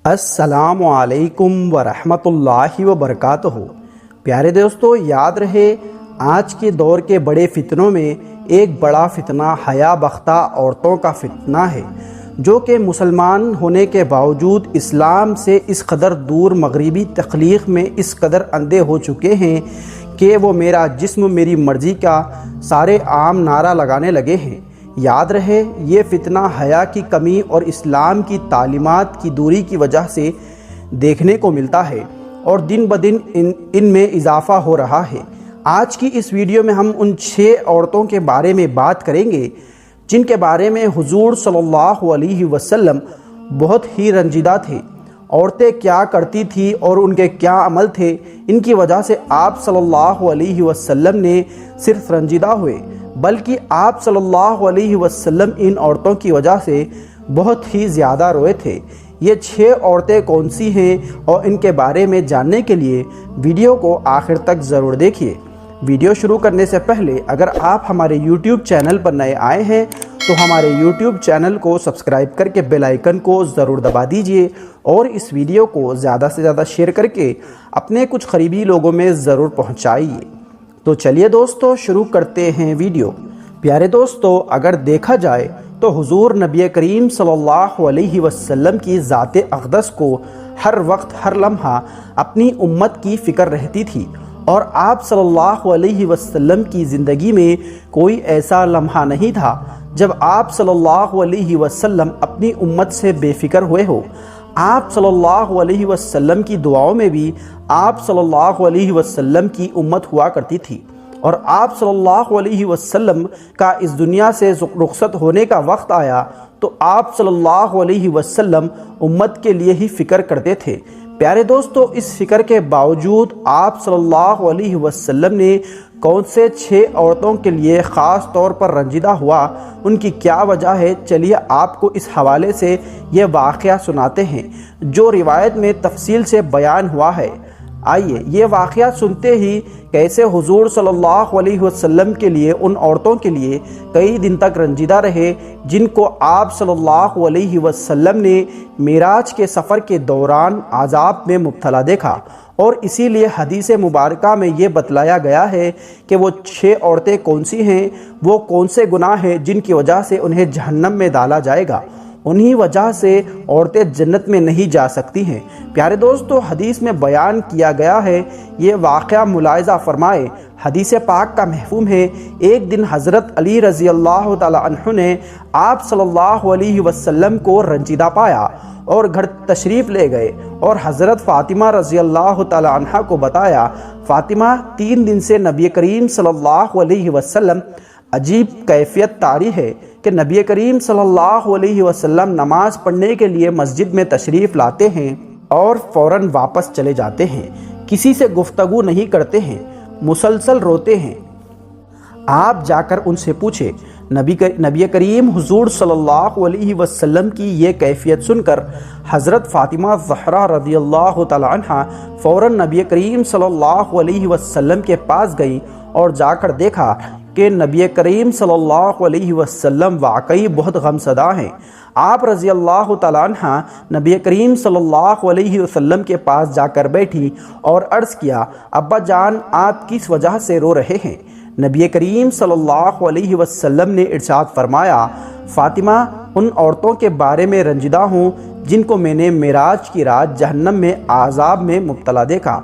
السلام علیکم ورحمۃ اللہ وبرکاتہ۔ پیارے دوستو، یاد رہے آج کے دور کے بڑے فتنوں میں ایک بڑا فتنہ حیا بختہ عورتوں کا فتنہ ہے، جو کہ مسلمان ہونے کے باوجود اسلام سے اس قدر دور، مغربی تخلیق میں اس قدر اندھے ہو چکے ہیں کہ وہ میرا جسم میری مرضی کا سارے عام نعرہ لگانے لگے ہیں۔ یاد رہے یہ فتنہ حیا کی کمی اور اسلام کی تعلیمات کی دوری کی وجہ سے دیکھنے کو ملتا ہے، اور دن بدن ان میں اضافہ ہو رہا ہے۔ آج کی اس ویڈیو میں ہم ان 6 عورتوں کے بارے میں بات کریں گے جن کے بارے میں حضور صلی اللہ علیہ وسلم بہت ہی رنجیدہ تھے۔ عورتیں کیا کرتی تھی اور ان کے کیا عمل تھے، ان کی وجہ سے آپ صلی اللہ علیہ وسلم نے صرف رنجیدہ ہوئے، بلکہ آپ صلی اللہ علیہ وسلم ان عورتوں کی وجہ سے بہت ہی زیادہ روئے تھے۔ یہ 6 عورتیں کون سی ہیں اور ان کے بارے میں جاننے کے لیے ویڈیو کو آخر تک ضرور دیکھیے۔ ویڈیو شروع کرنے سے پہلے اگر آپ ہمارے یوٹیوب چینل پر نئے آئے ہیں تو ہمارے یوٹیوب چینل کو سبسکرائب کر کے بیل آئیکن کو ضرور دبا دیجئے، اور اس ویڈیو کو زیادہ سے زیادہ شیئر کر کے اپنے کچھ قریبی لوگوں میں ضرور پہنچائیے۔ تو چلیے دوستو، شروع کرتے ہیں ویڈیو۔ پیارے دوستو، اگر دیکھا جائے تو حضور نبی کریم صلی اللہ علیہ وسلم کی ذات اقدس کو ہر وقت ہر لمحہ اپنی امت کی فکر رہتی تھی، اور آپ صلی اللہ علیہ وسلم کی زندگی میں کوئی ایسا لمحہ نہیں تھا جب آپ صلی اللہ علیہ وسلم اپنی امت سے بے فکر ہوئے ہو۔ آپ صلی اللہ علیہ وسلم کی دعاؤں میں بھی آپ صلی اللہ علیہ وسلم کی امت ہوا کرتی تھی، اور آپ صلی اللہ علیہ وسلم کا اس دنیا سے رخصت ہونے کا وقت آیا تو آپ صلی اللہ علیہ وسلم امت کے لیے ہی فکر کرتے تھے۔ پیارے دوستو، اس فکر کے باوجود آپ صلی اللہ علیہ وسلم نے کون سے 6 عورتوں کے لیے خاص طور پر رنجیدہ ہوا، ان کی کیا وجہ ہے، چلیے آپ کو اس حوالے سے یہ واقعہ سناتے ہیں جو روایت میں تفصیل سے بیان ہوا ہے۔ آئیے یہ واقعہ سنتے ہی کیسے حضور صلی اللہ علیہ وسلم کے لیے ان عورتوں کے لیے کئی دن تک رنجیدہ رہے جن کو آپ صلی اللہ علیہ وسلم نے معراج کے سفر کے دوران عذاب میں مبتلا دیکھا، اور اسی لیے حدیث مبارکہ میں یہ بتلایا گیا ہے کہ وہ 6 عورتیں کون سی ہیں، وہ کون سے گناہ ہیں جن کی وجہ سے انہیں جہنم میں ڈالا جائے گا، انہی وجہ سے عورتیں جنت میں نہیں جا سکتی ہیں۔ پیارے دوستو، حدیث میں بیان کیا گیا ہے، یہ واقعہ ملاحظہ فرمائے۔ حدیث پاک کا مفہوم ہے، ایک دن حضرت علی رضی اللہ تعالی عنہ نے آپ صلی اللہ علیہ وسلم کو رنجیدہ پایا اور گھر تشریف لے گئے، اور حضرت فاطمہ رضی اللہ تعالی عنہ کو بتایا۔ فاطمہ 3 دن سے نبی کریم صلی اللہ علیہ وسلم عجیب کیفیت طاری ہے کہ نبی کریم صلی اللہ علیہ وسلم نماز پڑھنے کے لیے مسجد میں تشریف لاتے ہیں اور فوراً واپس چلے جاتے ہیں، کسی سے گفتگو نہیں کرتے ہیں، مسلسل روتے ہیں۔ آپ جا کر ان سے پوچھے۔ نبی کریم حضور صلی اللہ علیہ وسلم کی یہ کیفیت سن کر حضرت فاطمہ زہرا رضی اللہ تعالی عنہ فوراً نبی کریم صلی اللہ علیہ وسلم کے پاس گئیں اور جا کر دیکھا کہ نبی کریم صلی اللہ علیہ وسلم واقعی بہت غمزدہ ہیں۔ آپ رضی اللہ تعالیٰ عنہ نبی کریم صلی اللہ علیہ وسلم کے پاس جا کر بیٹھی اور عرض کیا، ابا جان آپ کس وجہ سے رو رہے ہیں؟ نبی کریم صلی اللہ علیہ وسلم نے ارشاد فرمایا، فاطمہ ان عورتوں کے بارے میں رنجیدہ ہوں جن کو میں نے معراج کی رات جہنم میں عذاب میں مبتلا دیکھا۔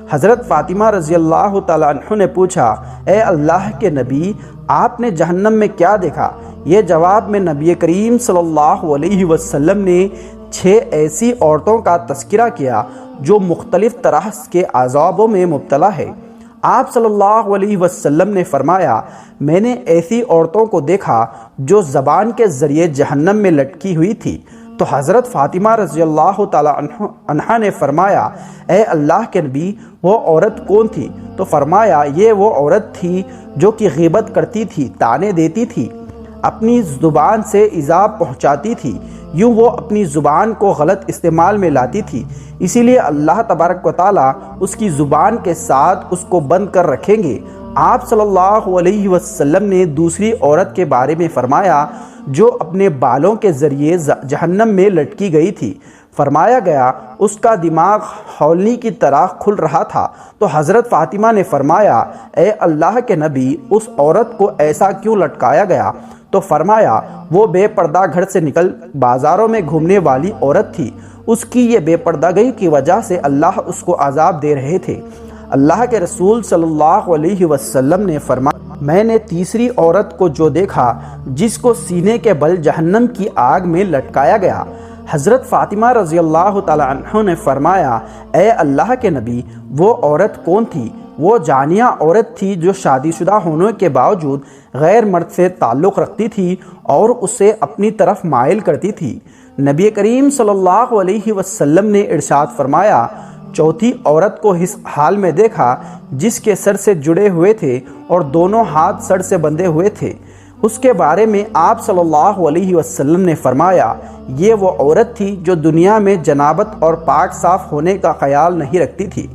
حضرت فاطمہ رضی اللہ تعالیٰ عنہ نے پوچھا، اے اللہ کے نبی، آپ نے جہنم میں کیا دیکھا؟ یہ جواب میں نبی کریم صلی اللہ علیہ وسلم نے 6 ایسی عورتوں کا تذکرہ کیا جو مختلف طرح کے عذابوں میں مبتلا ہے۔ آپ صلی اللہ علیہ وسلم نے فرمایا، میں نے ایسی عورتوں کو دیکھا جو زبان کے ذریعے جہنم میں لٹکی ہوئی تھی۔ تو حضرت فاطمہ رضی اللہ تعالی عنہ نے فرمایا، اے اللہ کے نبی، وہ عورت کون تھی؟ تو فرمایا، یہ وہ عورت تھی جو کہ غیبت کرتی تھی، طعنے دیتی تھی، اپنی زبان سے ایذا پہنچاتی تھی، یوں وہ اپنی زبان کو غلط استعمال میں لاتی تھی، اسی لیے اللہ تبارک و تعالیٰ اس کی زبان کے ساتھ اس کو بند کر رکھیں گے۔ آپ صلی اللہ علیہ وسلم نے دوسری عورت کے بارے میں فرمایا جو اپنے بالوں کے ذریعے جہنم میں لٹکی گئی تھی۔ فرمایا گیا اس کا دماغ ہولنی کی طرح کھل رہا تھا تو حضرت فاطمہ نے فرمایا اے اللہ کے نبی اس عورت کو ایسا کیوں لٹکایا گیا؟ تو فرمایا وہ بے پردہ گھر سے نکل بازاروں میں گھومنے والی عورت تھی، اس کی یہ بے پردگی کی وجہ سے اللہ اس کو عذاب دے رہے تھے۔ اللہ کے رسول صلی اللہ علیہ وسلم نے فرمایا میں نے تیسری عورت کو جو دیکھا جس کو سینے کے بل جہنم کی آگ میں لٹکایا گیا۔ حضرت فاطمہ رضی اللہ تعالی عنہ نے فرمایا اے اللہ کے نبی وہ عورت کون تھی؟ وہ جانیہ عورت تھی جو شادی شدہ ہونے کے باوجود غیر مرد سے تعلق رکھتی تھی اور اسے اپنی طرف مائل کرتی تھی۔ نبی کریم صلی اللہ علیہ وسلم نے ارشاد فرمایا چوتھی عورت کو اس حال میں دیکھا جس کے سر سے جڑے ہوئے تھے اور دونوں ہاتھ سر سے بندھے ہوئے تھے۔ اس کے بارے میں آپ صلی اللہ علیہ وسلم نے فرمایا یہ وہ عورت تھی جو دنیا میں جنابت اور پاک صاف ہونے کا خیال نہیں رکھتی تھی۔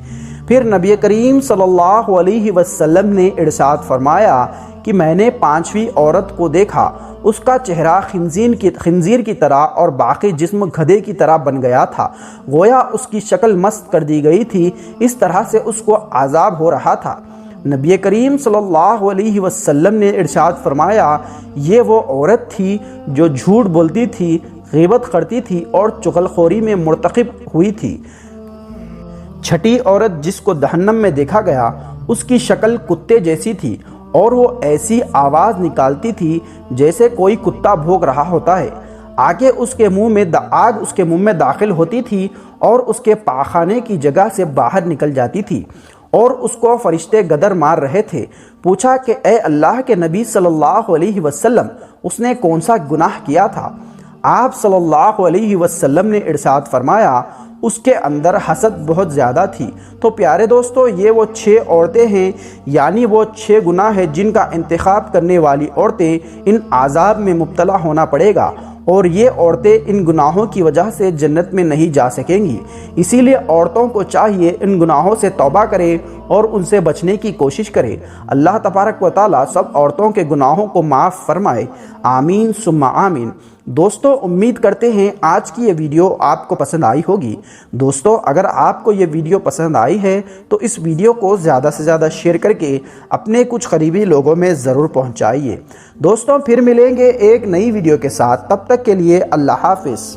پھر نبی کریم صلی اللہ علیہ وسلم نے ارشاد فرمایا کہ میں نے پانچویں عورت کو دیکھا، اس کا چہرہ خنزیر کی طرح اور باقی جسم گدھے کی طرح بن گیا تھا، گویا اس کی شکل مست کر دی گئی تھی، اس طرح سے اس کو عذاب ہو رہا تھا۔ نبی کریم صلی اللہ علیہ وسلم نے ارشاد فرمایا یہ وہ عورت تھی جو جھوٹ بولتی تھی، غیبت کرتی تھی اور چغلخوری میں مرتکب ہوئی تھی۔ چھٹی عورت جس کو جہنم میں دیکھا گیا اس کی شکل کتے جیسی تھی اور وہ ایسی آواز نکالتی تھی جیسے کوئی کتا بھونک رہا ہوتا ہے۔ آگ اس کے منہ میں داخل ہوتی تھی اور اس کے پاخانے کی جگہ سے باہر نکل جاتی تھی اور اس کو فرشتے گدر مار رہے تھے۔ پوچھا کہ اے اللہ کے نبی صلی اللہ علیہ وسلم اس نے کون سا گناہ کیا تھا؟ آپ صلی اللہ علیہ وسلم نے ارشاد فرمایا اس کے اندر حسد بہت زیادہ تھی۔ تو پیارے دوستو یہ وہ 6 عورتیں ہیں، یعنی وہ 6 گناہ ہیں جن کا انتخاب کرنے والی عورتیں ان عذاب میں مبتلا ہونا پڑے گا اور یہ عورتیں ان گناہوں کی وجہ سے جنت میں نہیں جا سکیں گی۔ اسی لیے عورتوں کو چاہیے ان گناہوں سے توبہ کریں اور ان سے بچنے کی کوشش کریں۔ اللہ تبارک و تعالی سب عورتوں کے گناہوں کو معاف فرمائے، آمین ثم آمین۔ دوستو امید کرتے ہیں آج کی یہ ویڈیو آپ کو پسند آئی ہوگی۔ دوستو اگر آپ کو یہ ویڈیو پسند آئی ہے تو اس ویڈیو کو زیادہ سے زیادہ شیئر کر کے اپنے کچھ قریبی لوگوں میں ضرور پہنچائیے۔ دوستو پھر ملیں گے ایک نئی ویڈیو کے ساتھ، تب تک کے لیے اللہ حافظ۔